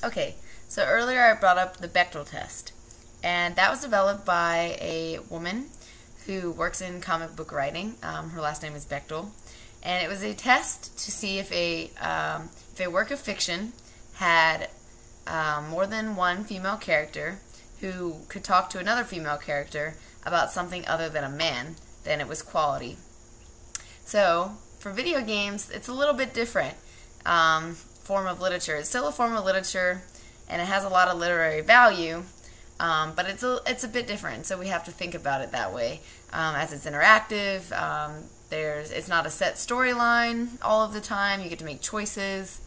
Okay, so earlier I brought up the Bechdel test, and that was developed by a woman who works in comic book writing. Her last name is Bechdel, and it was a test to see if a work of fiction had more than one female character who could talk to another female character about something other than a man, then it was quality. So, for video games, it's a little bit different form of literature. It's still a form of literature, and it has a lot of literary value, but it's a bit different, so we have to think about it that way. As it's interactive, it's not a set storyline all of the time. You get to make choices.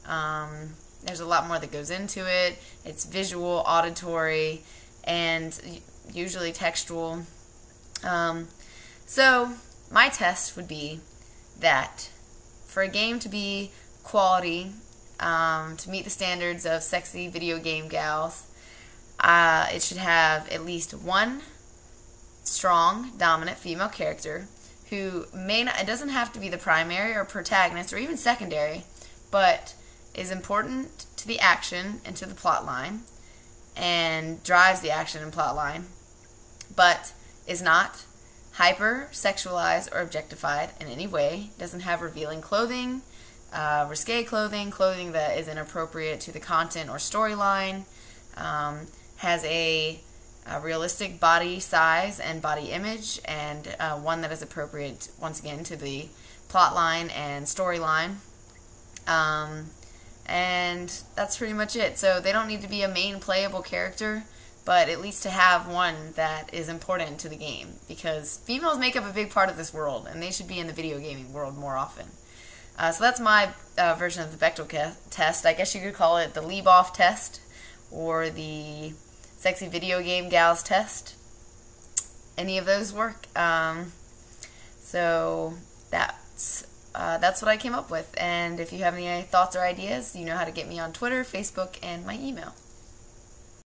There's a lot more that goes into it. It's visual, auditory, and usually textual. So my test would be that for a game to be quality, to meet the standards of sexy video game gals, it should have at least one strong, dominant female character who it doesn't have to be the primary or protagonist or even secondary, but is important to the action and to the plot line and drives the action and plot line, but is not hyper-sexualized or objectified in any way, doesn't have revealing clothing, risque clothing, clothing that is inappropriate to the content or storyline, has a realistic body size and body image, and one that is appropriate, once again, to the plot line and storyline. And that's pretty much it. So they don't need to be a main playable character, but at least to have one that is important to the game, because females make up a big part of this world, and they should be in the video gaming world more often. So that's my version of the Bechdel test. I guess you could call it the Leib-off test, or the Sexy Video Game Gals test. Any of those work. So that's what I came up with. And if you have any thoughts or ideas, you know how to get me on Twitter, Facebook, and my email.